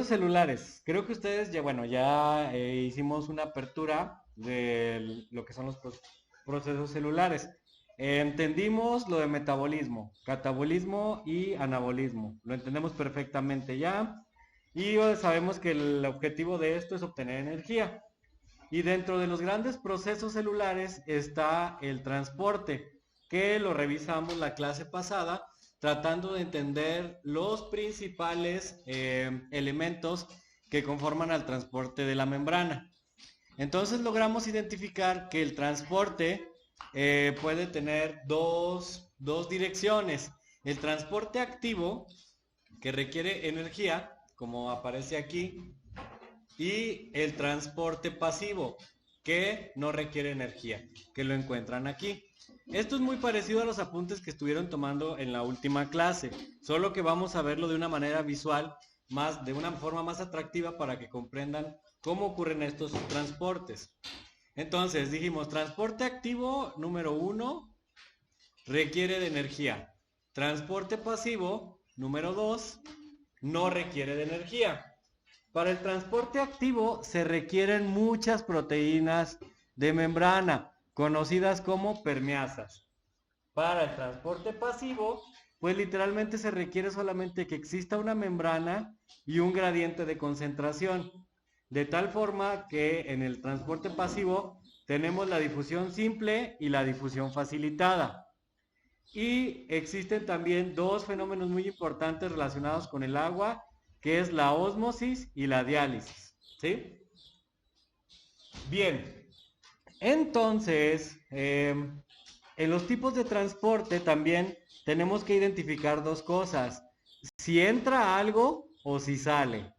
Procesos celulares. Creo que ustedes ya, bueno, ya hicimos una apertura de lo que son los procesos celulares. Entendimos lo de metabolismo, catabolismo y anabolismo. Lo entendemos perfectamente ya. Y sabemos que el objetivo de esto es obtener energía. Y dentro de los grandes procesos celulares está el transporte, que lo revisamos la clase pasada, tratando de entender los principales elementos que conforman al transporte de la membrana. Entonces logramos identificar que el transporte puede tener dos direcciones. El transporte activo, que requiere energía, como aparece aquí, y el transporte pasivo, que no requiere energía, que lo encuentran aquí. Esto es muy parecido a los apuntes que estuvieron tomando en la última clase, solo que vamos a verlo de una manera visual, de una forma más atractiva para que comprendan cómo ocurren estos transportes. Entonces dijimos, transporte activo número 1 requiere de energía. Transporte pasivo número 2 no requiere de energía. Para el transporte activo se requieren muchas proteínas de membrana, conocidas como permeasas. Para el transporte pasivo, pues literalmente se requiere solamente que exista una membrana y un gradiente de concentración. De tal forma que en el transporte pasivo tenemos la difusión simple y la difusión facilitada. Y existen también dos fenómenos muy importantes relacionados con el agua, que es la ósmosis y la diálisis, ¿sí? Bien, entonces, en los tipos de transporte también tenemos que identificar dos cosas: si entra algo o si sale.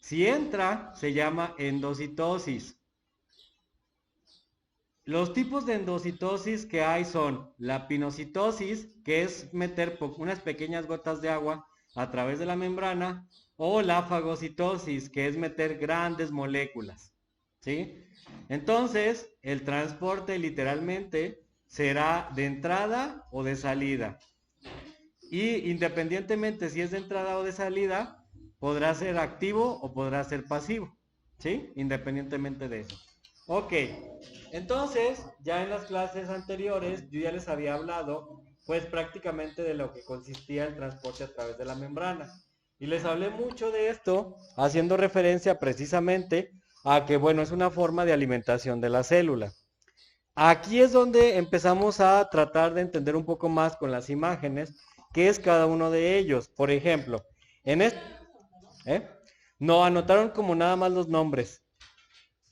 Si entra, se llama endocitosis. Los tipos de endocitosis que hay son la pinocitosis, que es meter unas pequeñas gotas de agua a través de la membrana, o la fagocitosis, que es meter grandes moléculas, ¿sí? Entonces, el transporte literalmente será de entrada o de salida. Y independientemente si es de entrada o de salida, podrá ser activo o podrá ser pasivo, ¿sí? Independientemente de eso. Ok, entonces, ya en las clases anteriores yo ya les había hablado, pues prácticamente de lo que consistía el transporte a través de la membrana. Y les hablé mucho de esto, haciendo referencia precisamente a que, bueno, es una forma de alimentación de la célula. Aquí es donde empezamos a tratar de entender un poco más con las imágenes qué es cada uno de ellos. Por ejemplo, en este... ¿eh? No, anotaron como nada más los nombres.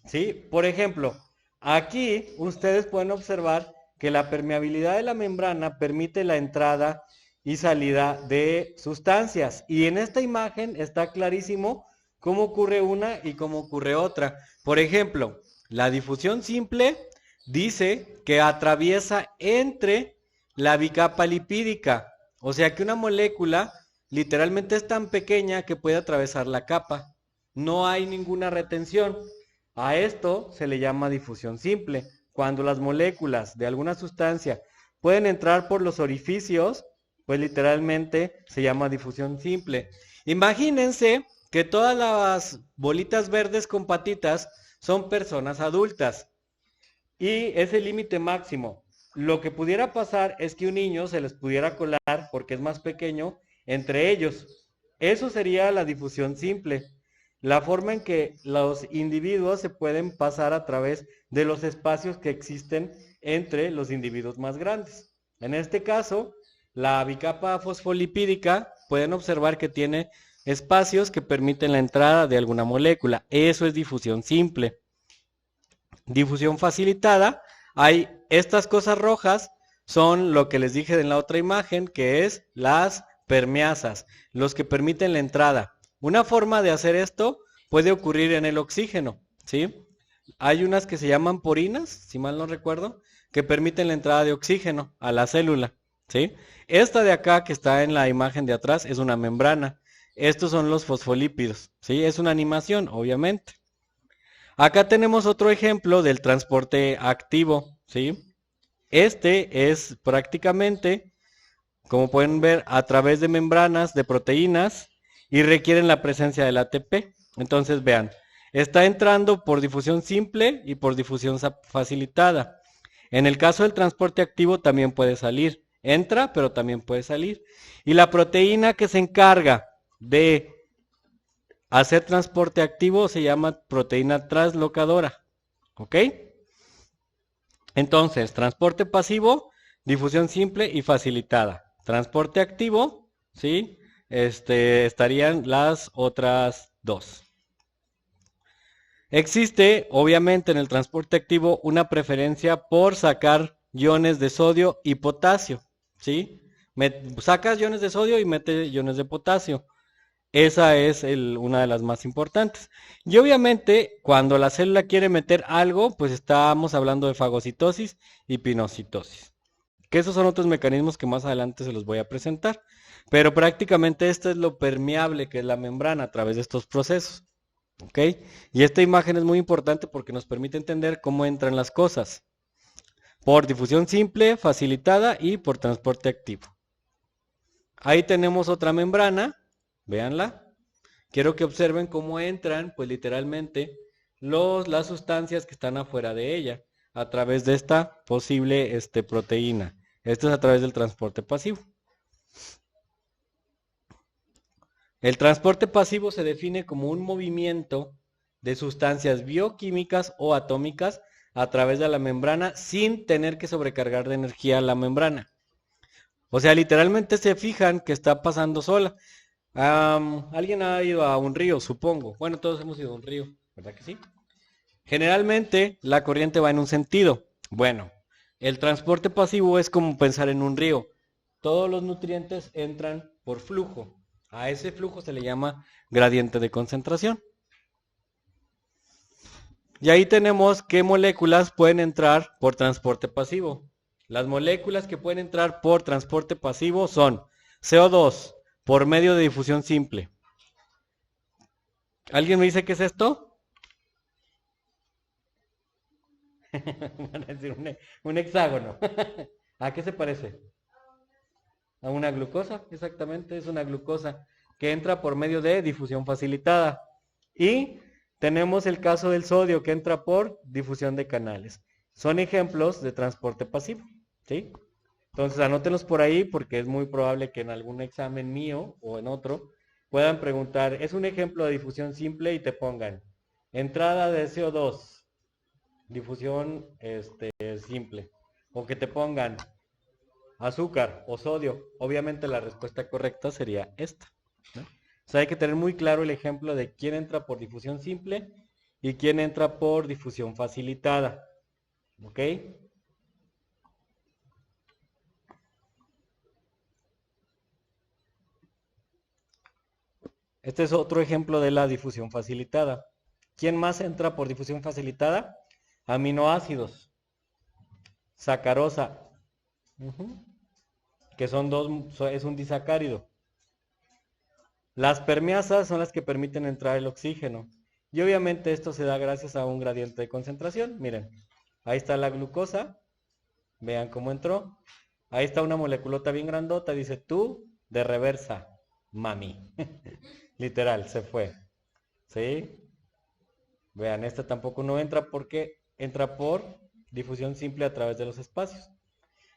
¿Sí? Por ejemplo, aquí ustedes pueden observar que la permeabilidad de la membrana permite la entrada y salida de sustancias. Y en esta imagen está clarísimo cómo ocurre una y cómo ocurre otra. Por ejemplo, la difusión simple dice que atraviesa entre la bicapa lipídica. O sea que una molécula literalmente es tan pequeña que puede atravesar la capa. No hay ninguna retención. A esto se le llama difusión simple. Cuando las moléculas de alguna sustancia pueden entrar por los orificios, pues literalmente se llama difusión simple. Imagínense que todas las bolitas verdes con patitas son personas adultas y es el límite máximo. Lo que pudiera pasar es que un niño se les pudiera colar, porque es más pequeño, entre ellos. Eso sería la difusión simple. La forma en que los individuos se pueden pasar a través de los espacios que existen entre los individuos más grandes. En este caso, la bicapa fosfolipídica, pueden observar que tiene espacios que permiten la entrada de alguna molécula. Eso es difusión simple. Difusión facilitada, hay estas cosas rojas, son lo que les dije en la otra imagen, que es las permeasas, los que permiten la entrada. Una forma de hacer esto puede ocurrir en el oxígeno, ¿sí? Hay unas que se llaman porinas, si mal no recuerdo, que permiten la entrada de oxígeno a la célula, ¿sí? Esta de acá, que está en la imagen de atrás, es una membrana. Estos son los fosfolípidos, ¿sí? Es una animación, obviamente. Acá tenemos otro ejemplo del transporte activo, ¿sí? Este es prácticamente, como pueden ver, a través de membranas de proteínas y requieren la presencia del ATP. Entonces vean, está entrando por difusión simple y por difusión facilitada. En el caso del transporte activo también puede salir. Entra, pero también puede salir. Y la proteína que se encarga de hacer transporte activo se llama proteína translocadora. ¿Ok? Entonces, transporte pasivo, difusión simple y facilitada. Transporte activo, ¿sí? Estarían las otras dos. Existe, obviamente, en el transporte activo una preferencia por sacar iones de sodio y potasio, ¿sí? Sacas iones de sodio y mete iones de potasio. Esa es una de las más importantes. Y obviamente, cuando la célula quiere meter algo, pues estamos hablando de fagocitosis y pinocitosis. Que esos son otros mecanismos que más adelante se los voy a presentar. Pero prácticamente esto es lo permeable que es la membrana a través de estos procesos. ¿Ok? Y esta imagen es muy importante porque nos permite entender cómo entran las cosas. Por difusión simple, facilitada y por transporte activo. Ahí tenemos otra membrana. Véanla. Quiero que observen cómo entran, pues literalmente, las sustancias que están afuera de ella, a través de esta posible proteína. Esto es a través del transporte pasivo. El transporte pasivo se define como un movimiento de sustancias bioquímicas o atómicas a través de la membrana sin tener que sobrecargar de energía la membrana. O sea, literalmente se fijan que está pasando sola. Alguien ha ido a un río, supongo. Bueno, todos hemos ido a un río, ¿verdad que sí? Generalmente la corriente va en un sentido. Bueno, el transporte pasivo es como pensar en un río. Todos los nutrientes entran por flujo. A ese flujo se le llama gradiente de concentración. Y ahí tenemos qué moléculas pueden entrar por transporte pasivo. Las moléculas que pueden entrar por transporte pasivo son CO2 por medio de difusión simple. ¿Alguien me dice qué es esto? Van a decir un hexágono. ¿A qué se parece? A una glucosa, exactamente, es una glucosa que entra por medio de difusión facilitada. Y tenemos el caso del sodio que entra por difusión de canales. Son ejemplos de transporte pasivo, ¿sí? Entonces anótenlos por ahí porque es muy probable que en algún examen mío o en otro puedan preguntar, es un ejemplo de difusión simple y te pongan entrada de CO2, difusión simple. O que te pongan azúcar o sodio. Obviamente la respuesta correcta sería esta, ¿no? O sea, hay que tener muy claro el ejemplo de quién entra por difusión simple y quién entra por difusión facilitada. ¿Ok? Este es otro ejemplo de la difusión facilitada. ¿Quién más entra por difusión facilitada? Aminoácidos, sacarosa, que son es un disacárido. Las permeasas son las que permiten entrar el oxígeno. Y obviamente esto se da gracias a un gradiente de concentración. Miren, ahí está la glucosa. Vean cómo entró. Ahí está una moleculota bien grandota. Dice tú de reversa, mami. Literal, se fue. ¿Sí? Vean, esta tampoco no entra porque entra por difusión simple a través de los espacios.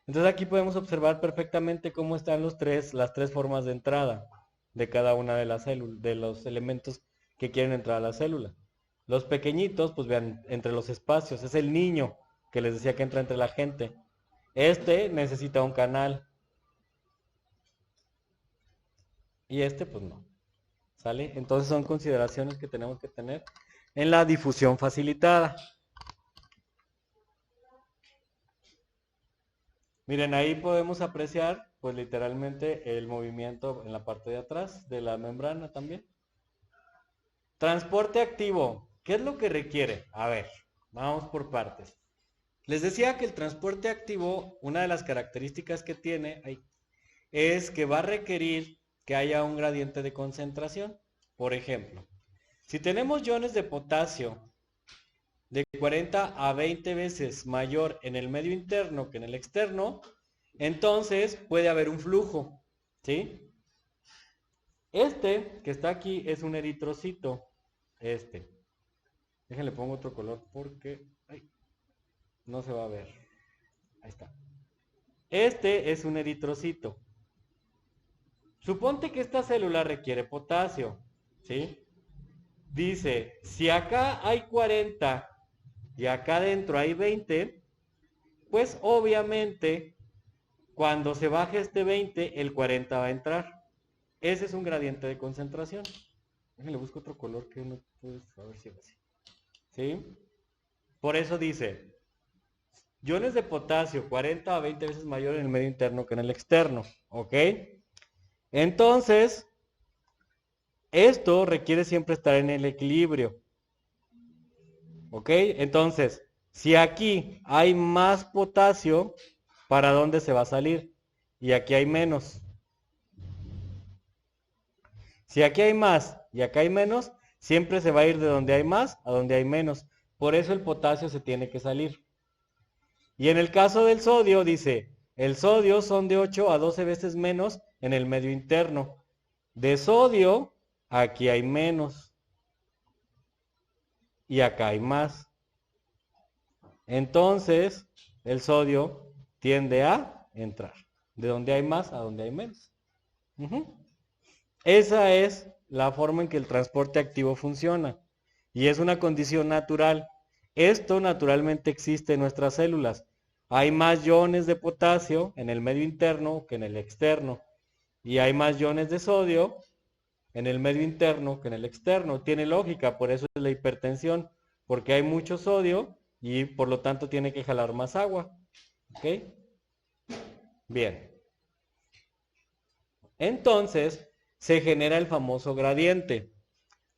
Entonces aquí podemos observar perfectamente cómo están las tres formas de entrada de cada una de las células, de los elementos que quieren entrar a la célula. Los pequeñitos, pues vean, entre los espacios, es el niño que les decía que entra entre la gente. Este necesita un canal. Y pues no. ¿Sale? Entonces son consideraciones que tenemos que tener en la difusión facilitada. Miren, ahí podemos apreciar, pues literalmente, el movimiento en la parte de atrás de la membrana también. Transporte activo, ¿qué es lo que requiere? A ver, vamos por partes. Les decía que el transporte activo, una de las características que tiene es que va a requerir que haya un gradiente de concentración. Por ejemplo, si tenemos iones de potasio de 40 a 20 veces mayor en el medio interno que en el externo, entonces puede haber un flujo, ¿sí? Este que está aquí es un eritrocito. Déjenle pongo otro color porque no se va a ver. Ahí está. Este es un eritrocito. Suponte que esta célula requiere potasio, ¿sí? Dice, si acá hay 40 y acá adentro hay 20, pues obviamente cuando se baje este 20, el 40 va a entrar. Ese es un gradiente de concentración. Déjenle busco otro color que no puedes saber si es así. ¿Sí? Por eso dice, iones de potasio 40 a 20 veces mayor en el medio interno que en el externo. ¿Ok? Entonces, esto requiere siempre estar en el equilibrio. ¿Ok? Entonces, si aquí hay más potasio, ¿para dónde se va a salir? Y aquí hay menos. Si aquí hay más y acá hay menos, siempre se va a ir de donde hay más a donde hay menos. Por eso el potasio se tiene que salir. Y en el caso del sodio, dice, el sodio son de 8 a 12 veces menos en el medio interno. De sodio, aquí hay menos. Y acá hay más. Entonces, el sodio tiende a entrar. De donde hay más a donde hay menos. Esa es la forma en que el transporte activo funciona. Y es una condición natural. Esto naturalmente existe en nuestras células. Hay más iones de potasio en el medio interno que en el externo. Y hay más iones de sodio en el medio interno que en el externo. Tiene lógica, por eso es la hipertensión. Porque hay mucho sodio y por lo tanto tiene que jalar más agua. ¿Ok? Bien. Entonces, se genera el famoso gradiente.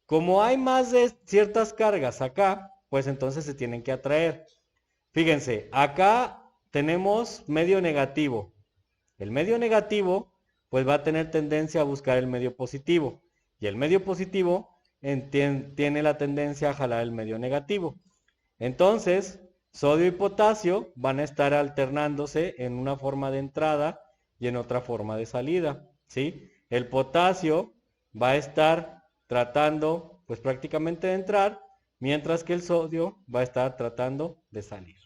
Como hay más de ciertas cargas acá, pues entonces se tienen que atraer. Fíjense, acá tenemos medio negativo. El medio negativo, pues va a tener tendencia a buscar el medio positivo. Y el medio positivo tiene la tendencia a jalar el medio negativo. Entonces, sodio y potasio van a estar alternándose en una forma de entrada y en otra forma de salida, ¿sí? El potasio va a estar tratando, pues prácticamente de entrar, mientras que el sodio va a estar tratando de salir.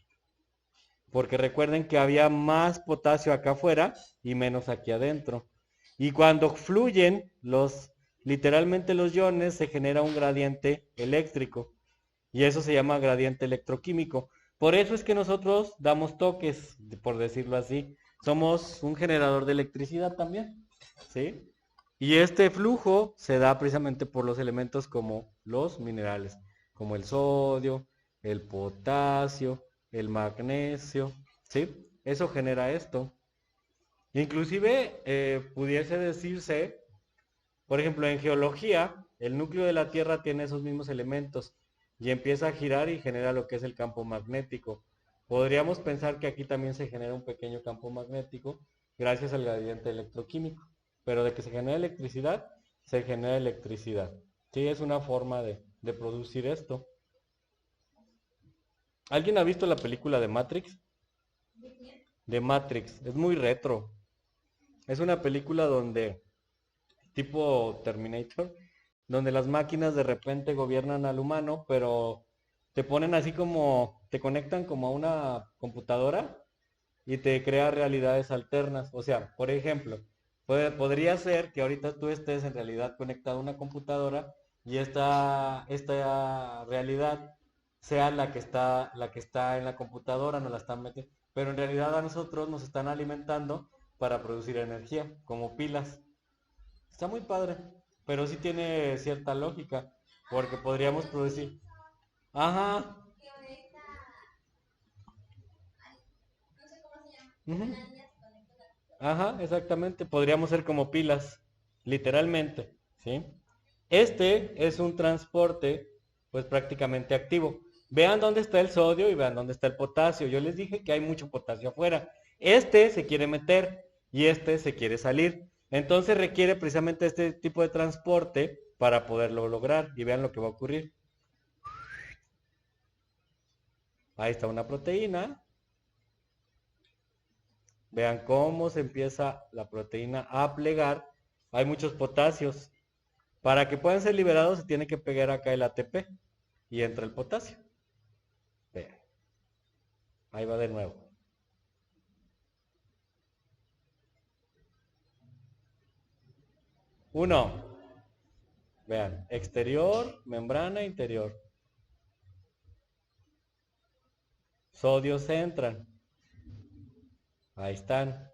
Porque recuerden que había más potasio acá afuera y menos aquí adentro. Y cuando fluyen literalmente los iones, se genera un gradiente eléctrico. Y eso se llama gradiente electroquímico. Por eso es que nosotros damos toques, por decirlo así. Somos un generador de electricidad también, ¿sí? Y este flujo se da precisamente por los elementos como los minerales, como el sodio, el potasio, el magnesio, ¿sí? Eso genera esto. Inclusive pudiese decirse, por ejemplo, en geología, el núcleo de la Tierra tiene esos mismos elementos y empieza a girar y genera lo que es el campo magnético. Podríamos pensar que aquí también se genera un pequeño campo magnético gracias al gradiente electroquímico. Pero de que se genera electricidad, se genera electricidad. Sí, es una forma de producir esto. ¿Alguien ha visto la película de Matrix? De Matrix. Es muy retro. Es una película donde, tipo Terminator, donde las máquinas de repente gobiernan al humano, pero te ponen así como, te conectan como a una computadora y te crea realidades alternas. O sea, por ejemplo, podría ser que ahorita tú estés en realidad conectado a una computadora y esta realidad sea la que está en la computadora, nos la están metiendo, pero en realidad a nosotros nos están alimentando para producir energía, como pilas. Está muy padre, pero sí tiene cierta lógica, porque podríamos producir. Ajá. Ujú. Ajá, exactamente. Podríamos ser como pilas, literalmente, ¿sí? Este es un transporte, pues prácticamente activo. Vean dónde está el sodio y vean dónde está el potasio. Yo les dije que hay mucho potasio afuera. Este se quiere meter y este se quiere salir. Entonces requiere precisamente este tipo de transporte para poderlo lograr. Y vean lo que va a ocurrir. Ahí está una proteína. Vean cómo se empieza la proteína a plegar. Hay muchos potasios. Para que puedan ser liberados se tiene que pegar acá el ATP y entra el potasio. Vean. Ahí va de nuevo. Uno. Vean, exterior, membrana, interior. Sodios entran. Ahí están.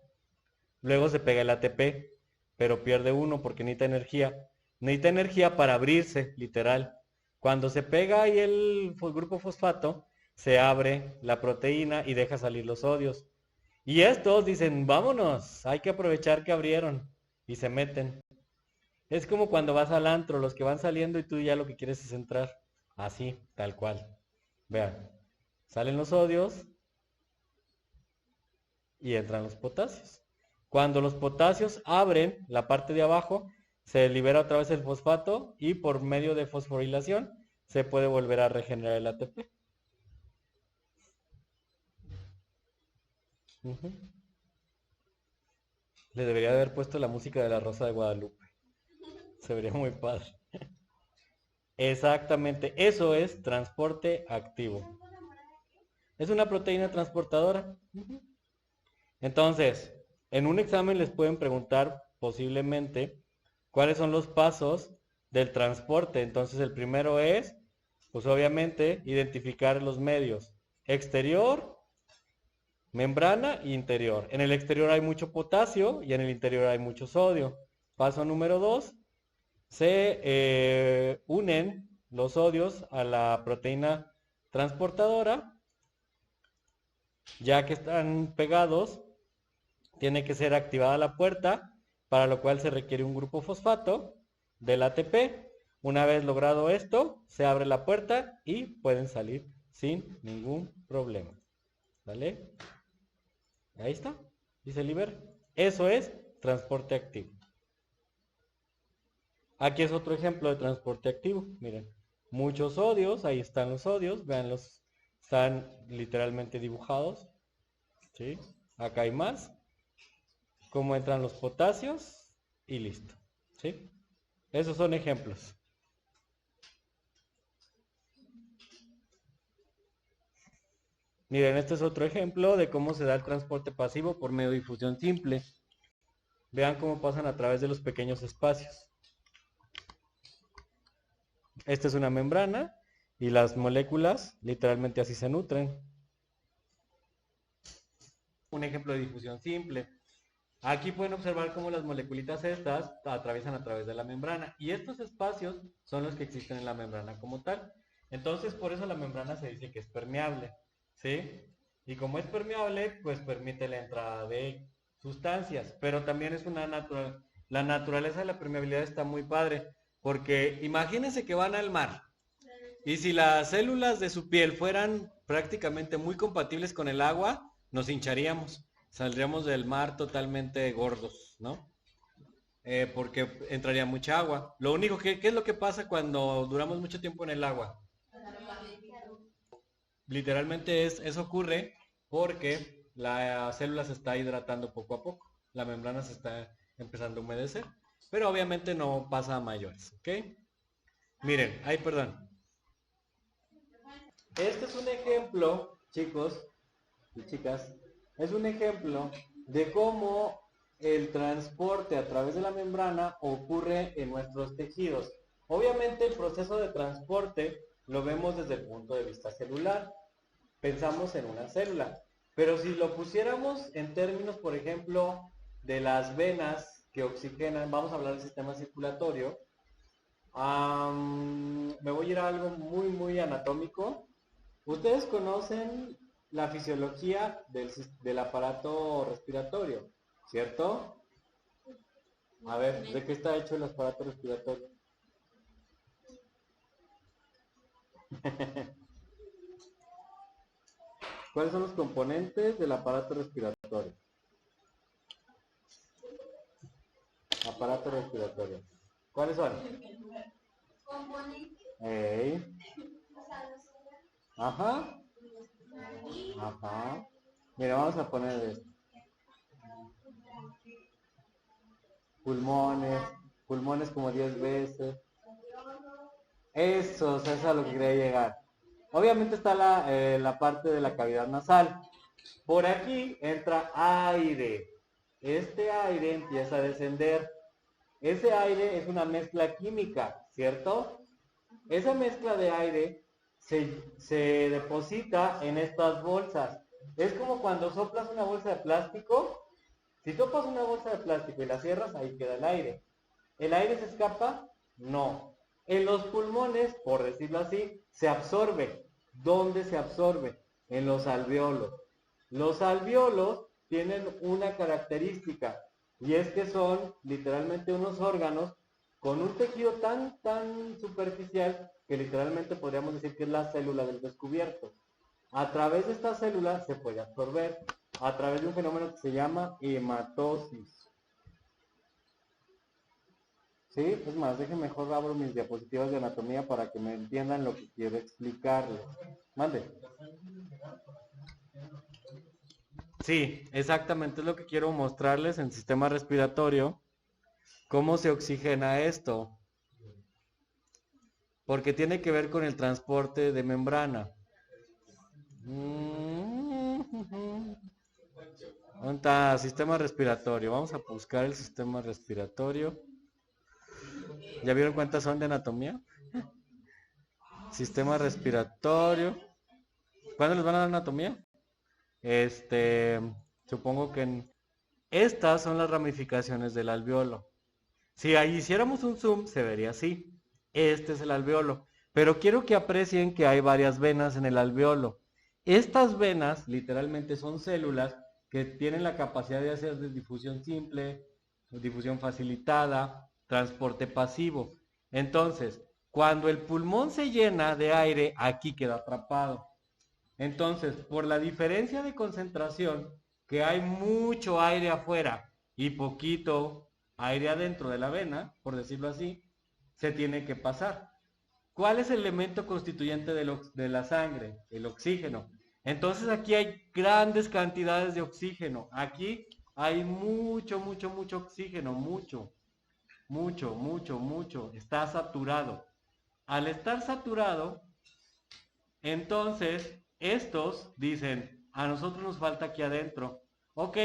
Luego se pega el ATP, pero pierde uno porque necesita energía. Necesita energía para abrirse, literal. Cuando se pega ahí el grupo fosfato, se abre la proteína y deja salir los sodios. Y estos dicen, vámonos, hay que aprovechar que abrieron. Y se meten. Es como cuando vas al antro, los que van saliendo y tú ya lo que quieres es entrar. Así, tal cual. Vean, salen los sodios y entran los potasios. Cuando los potasios abren la parte de abajo, se libera otra vez el fosfato y por medio de fosforilación se puede volver a regenerar el ATP. Le debería haber puesto la música de la Rosa de Guadalupe. Se vería muy padre. Exactamente, eso es transporte activo. Es una proteína transportadora. Entonces, en un examen les pueden preguntar posiblemente cuáles son los pasos del transporte. Entonces, el primero es, pues obviamente, identificar los medios. Exterior, membrana e interior. En el exterior hay mucho potasio y en el interior hay mucho sodio. Paso número 2, se unen los sodios a la proteína transportadora. Ya que están pegados, tiene que ser activada la puerta, para lo cual se requiere un grupo fosfato del ATP. Una vez logrado esto, se abre la puerta y pueden salir sin ningún problema. ¿Vale? Ahí está. Y se libera. Eso es transporte activo. Aquí es otro ejemplo de transporte activo. Miren, muchos sodios, ahí están los sodios, véanlos, están literalmente dibujados. ¿Sí? Acá hay más. Cómo entran los potasios y listo. ¿Sí? Esos son ejemplos. Miren, este es otro ejemplo de cómo se da el transporte pasivo por medio de difusión simple. Vean cómo pasan a través de los pequeños espacios. Esta es una membrana y las moléculas literalmente así se nutren. Un ejemplo de difusión simple. Aquí pueden observar cómo las moleculitas estas atraviesan a través de la membrana y estos espacios son los que existen en la membrana como tal. Entonces, por eso la membrana se dice que es permeable, ¿sí? Y como es permeable, pues permite la entrada de sustancias, pero también es una la naturaleza de la permeabilidad está muy padre, porque imagínense que van al mar y si las células de su piel fueran prácticamente muy compatibles con el agua, nos hincharíamos. Saldríamos del mar totalmente gordos, ¿no? Porque entraría mucha agua. Lo único que, ¿qué es lo que pasa cuando duramos mucho tiempo en el agua? Literalmente eso ocurre porque la célula se está hidratando poco a poco. La membrana se está empezando a humedecer. Pero obviamente no pasa a mayores, ¿ok? Miren, ay, perdón. Este es un ejemplo, chicos y chicas, es un ejemplo de cómo el transporte a través de la membrana ocurre en nuestros tejidos. Obviamente el proceso de transporte lo vemos desde el punto de vista celular. Pensamos en una célula. Pero si lo pusiéramos en términos, por ejemplo, de las venas que oxigenan, vamos a hablar del sistema circulatorio, me voy a ir a algo muy, muy anatómico. Ustedes conocen la fisiología del aparato respiratorio, ¿cierto? A ver, ¿de qué está hecho el aparato respiratorio? ¿Cuáles son los componentes del aparato respiratorio? Aparato respiratorio. ¿Cuáles son? Componentes. Ajá. Ajá. Mira, vamos a poner esto. Pulmones como 10 veces. Eso, o sea, eso es a lo que quería llegar. Obviamente está la parte de la cavidad nasal. Por aquí entra aire. Este aire empieza a descender. Ese aire es una mezcla química, ¿cierto? Esa mezcla de aire se deposita en estas bolsas. Es como cuando soplas una bolsa de plástico. Si soplas una bolsa de plástico y la cierras, ahí queda el aire. ¿El aire se escapa? No. En los pulmones, por decirlo así, se absorbe. ¿Dónde se absorbe? En los alveolos. Los alveolos tienen una característica y es que son literalmente unos órganos con un tejido tan superficial que literalmente podríamos decir que es la célula del descubierto. A través de esta célula se puede absorber a través de un fenómeno que se llama hematosis. ¿Sí? Es más, déjenme mejor abro mis diapositivas de anatomía para que me entiendan lo que quiero explicarles. Mande. Sí, exactamente es lo que quiero mostrarles en el sistema respiratorio. ¿Cómo se oxigena esto? Porque tiene que ver con el transporte de membrana. ¿Dónde está? Sistema respiratorio. Vamos a buscar el sistema respiratorio. ¿Ya vieron cuántas son de anatomía? Sistema respiratorio. ¿Cuándo les van a dar anatomía? Supongo que estas son las ramificaciones del alveolo. Si ahí hiciéramos un zoom, se vería así. Este es el alveolo. Pero quiero que aprecien que hay varias venas en el alveolo. Estas venas, literalmente, son células que tienen la capacidad de hacer difusión simple, difusión facilitada, transporte pasivo. Entonces, cuando el pulmón se llena de aire, aquí queda atrapado. Entonces, por la diferencia de concentración, que hay mucho aire afuera y poquito aire adentro de la vena, por decirlo así, se tiene que pasar. ¿Cuál es el elemento constituyente de la sangre? El oxígeno. Entonces aquí hay grandes cantidades de oxígeno. Aquí hay mucho oxígeno, mucho. Está saturado. Al estar saturado, entonces estos dicen, a nosotros nos falta aquí adentro. Ok,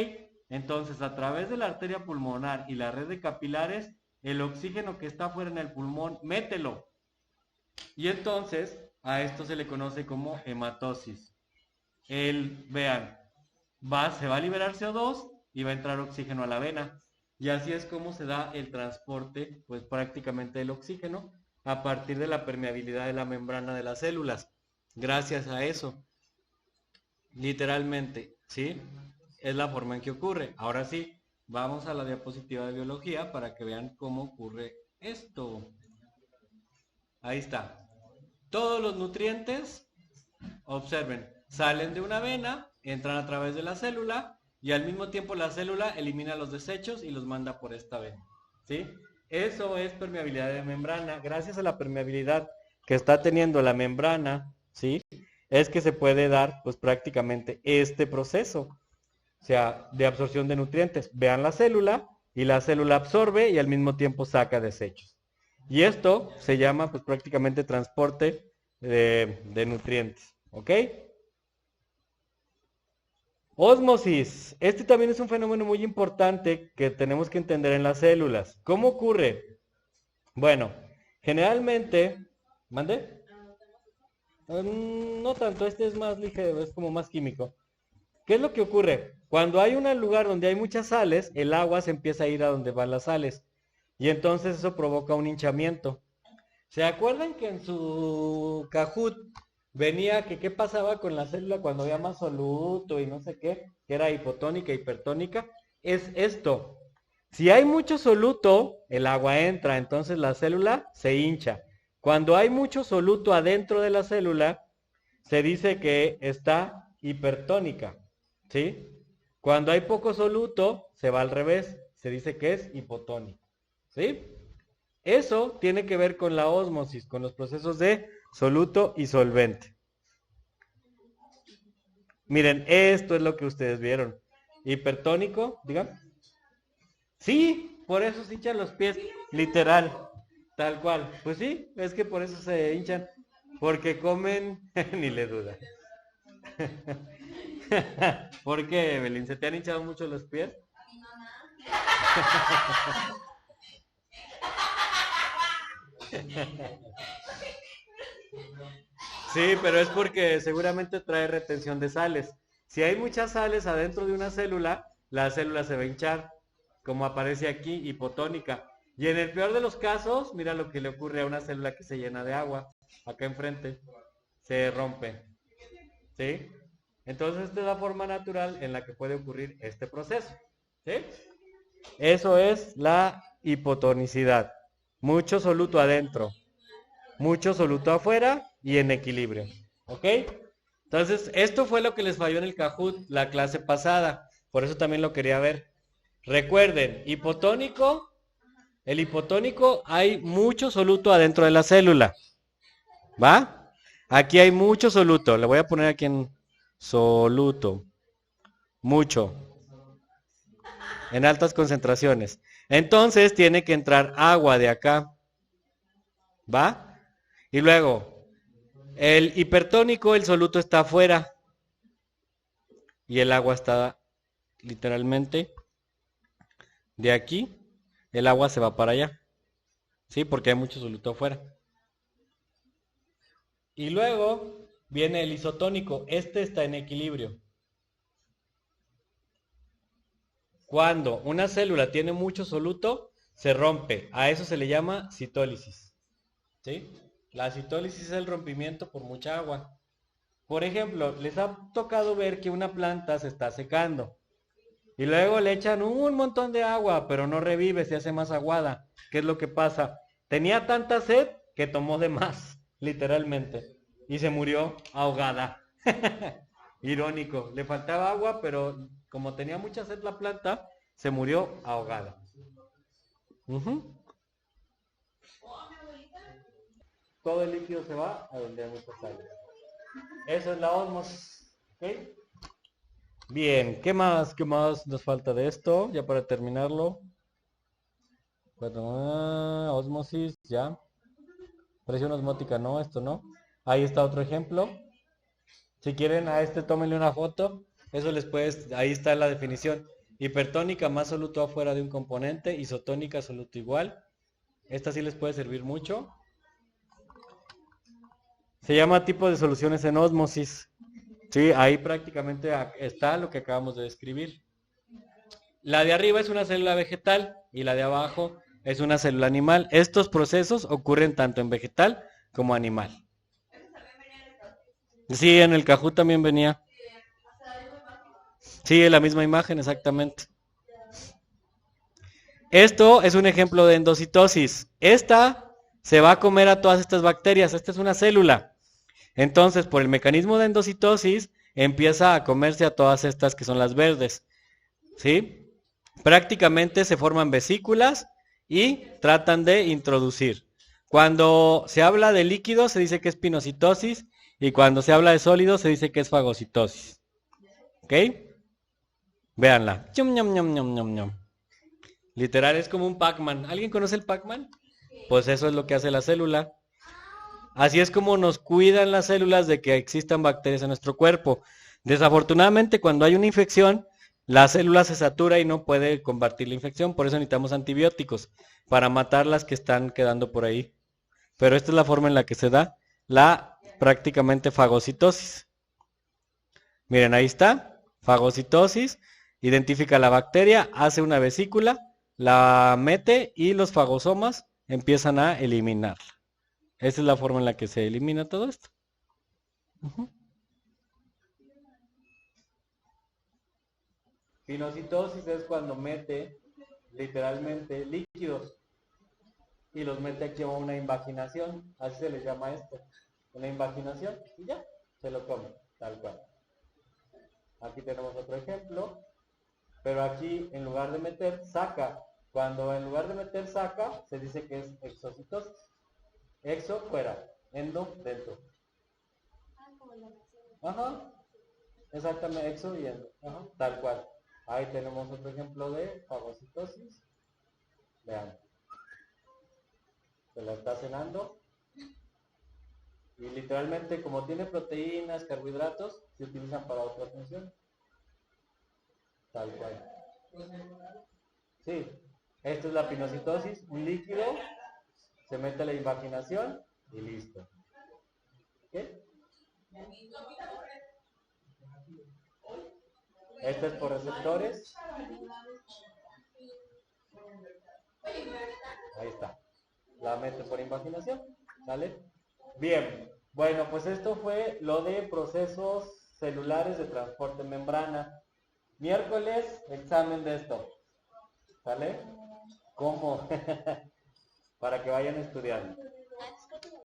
entonces a través de la arteria pulmonar y la red de capilares, el oxígeno que está afuera en el pulmón, mételo. Y entonces a esto se le conoce como hematosis. Vean, se va a liberar CO2 y va a entrar oxígeno a la vena. Y así es como se da el transporte, pues prácticamente del oxígeno, a partir de la permeabilidad de la membrana de las células. Gracias a eso, literalmente, ¿sí? Es la forma en que ocurre. Ahora sí, vamos a la diapositiva de biología para que vean cómo ocurre esto. Ahí está. Todos los nutrientes, observen, salen de una vena, entran a través de la célula y al mismo tiempo la célula elimina los desechos y los manda por esta vena. ¿Sí? Eso es permeabilidad de membrana. Gracias a la permeabilidad que está teniendo la membrana, ¿sí? Es que se puede dar pues prácticamente este proceso, o sea, de absorción de nutrientes. Vean la célula y la célula absorbe y al mismo tiempo saca desechos. Y esto se llama pues prácticamente transporte de nutrientes, ¿ok? Ósmosis. Este también es un fenómeno muy importante que tenemos que entender en las células. ¿Cómo ocurre? Bueno, generalmente, ¿mande? No tanto, este es más ligero, es como más químico. ¿Qué es lo que ocurre? Cuando hay un lugar donde hay muchas sales, el agua se empieza a ir a donde van las sales. Y entonces eso provoca un hinchamiento. ¿Se acuerdan que en su Kahoot venía que qué pasaba con la célula cuando había más soluto y no sé qué, que era hipotónica, hipertónica? Es esto. Si hay mucho soluto, el agua entra, entonces la célula se hincha. Cuando hay mucho soluto adentro de la célula, se dice que está hipertónica, ¿sí? Cuando hay poco soluto, se va al revés, se dice que es hipotónica, ¿sí? Eso tiene que ver con la ósmosis, con los procesos de soluto y solvente. Miren, esto es lo que ustedes vieron. Hipertónico, digan. Sí, por eso se hinchan los pies, literal. Tal cual. Pues sí, es que por eso se hinchan. Porque comen, ni le duda. ¿Por qué, Evelyn? ¿Se te han hinchado mucho los pies? Sí, pero es porque seguramente trae retención de sales. Si hay muchas sales adentro de una célula, la célula se va a hinchar, como aparece aquí, hipotónica. Y en el peor de los casos, mira lo que le ocurre a una célula que se llena de agua, acá enfrente, se rompe. ¿Sí? Entonces, esta es la forma natural en la que puede ocurrir este proceso. ¿Sí? Eso es la hipotonicidad. Mucho soluto adentro, mucho soluto afuera y en equilibrio. ¿Ok? Entonces, esto fue lo que les falló en el Kahoot la clase pasada. Por eso también lo quería ver. Recuerden, hipotónico, el hipotónico hay mucho soluto adentro de la célula. ¿Va? Aquí hay mucho soluto. Le voy a poner aquí en soluto. Mucho. En altas concentraciones. Entonces tiene que entrar agua de acá. ¿Va? Y luego, el hipertónico, el soluto está afuera. Y el agua está literalmente de aquí. El agua se va para allá. ¿Sí? Porque hay mucho soluto afuera. Y luego viene el isotónico. Este está en equilibrio. Cuando una célula tiene mucho soluto, se rompe. A eso se le llama citólisis. ¿Sí? La citólisis es el rompimiento por mucha agua. Por ejemplo, les ha tocado ver que una planta se está secando. Y luego le echan un montón de agua, pero no revive, se hace más aguada. ¿Qué es lo que pasa? Tenía tanta sed que tomó de más, literalmente. Y se murió ahogada. Irónico. Le faltaba agua, pero como tenía mucha sed la planta, se murió ahogada. Ujú. Todo el líquido se va a donde hay mucha sal. Eso es la ósmosis. ¿Ok? Bien, ¿qué más? ¿Qué más nos falta de esto? Ya para terminarlo. Ósmosis, ya. Presión osmótica, no, esto no. Ahí está otro ejemplo. Si quieren a este tómenle una foto. Eso les puedes, ahí está la definición. Hipertónica más soluto afuera de un componente, isotónica soluto igual. Esta sí les puede servir mucho. Se llama tipo de soluciones en ósmosis. Sí, ahí prácticamente está lo que acabamos de describir. La de arriba es una célula vegetal y la de abajo es una célula animal. Estos procesos ocurren tanto en vegetal como animal. Sí, en el Kahoot también venía. Sí, la misma imagen, exactamente. Esto es un ejemplo de endocitosis. Esta se va a comer a todas estas bacterias. Esta es una célula. Entonces, por el mecanismo de endocitosis, empieza a comerse a todas estas que son las verdes. ¿Sí? Prácticamente se forman vesículas y tratan de introducir. Cuando se habla de líquidos se dice que es pinocitosis y cuando se habla de sólidos se dice que es fagocitosis. ¿Ok? Véanla. Ñom, ñom, ñom, ñom, ñom, ñom. Literal es como un Pac-Man. ¿Alguien conoce el Pac-Man? Pues eso es lo que hace la célula. Así es como nos cuidan las células de que existan bacterias en nuestro cuerpo. Desafortunadamente, cuando hay una infección, la célula se satura y no puede combatir la infección. Por eso necesitamos antibióticos para matar las que están quedando por ahí. Pero esta es la forma en la que se da la prácticamente fagocitosis. Miren, ahí está. Fagocitosis. Identifica la bacteria, hace una vesícula, la mete y los fagosomas empiezan a eliminarla. Esa es la forma en la que se elimina todo esto. Ujú. Pinocitosis es cuando mete literalmente líquidos y los mete aquí a una invaginación, así se les llama esto, una invaginación y ya, se lo come, tal cual. Aquí tenemos otro ejemplo, pero aquí en lugar de meter, saca. Cuando en lugar de meter saca, se dice que es exocitosis. Exo, fuera, endo, dentro. Ajá, exactamente, exo y endo. Ajá, tal cual. Ahí tenemos otro ejemplo de fagocitosis. Vean. Se la está cenando. Y literalmente, como tiene proteínas, carbohidratos, se utilizan para otra función. Tal cual. Sí, esto es la pinocitosis, un líquido, se mete a la invaginación y listo. ¿Ok? Esto es por receptores. Ahí está. La mete por invaginación. ¿Sale? Bien. Bueno, pues esto fue lo de procesos celulares de transporte en membrana. Miércoles, examen de esto. ¿Sale? ¿Cómo? Para que vayan estudiando.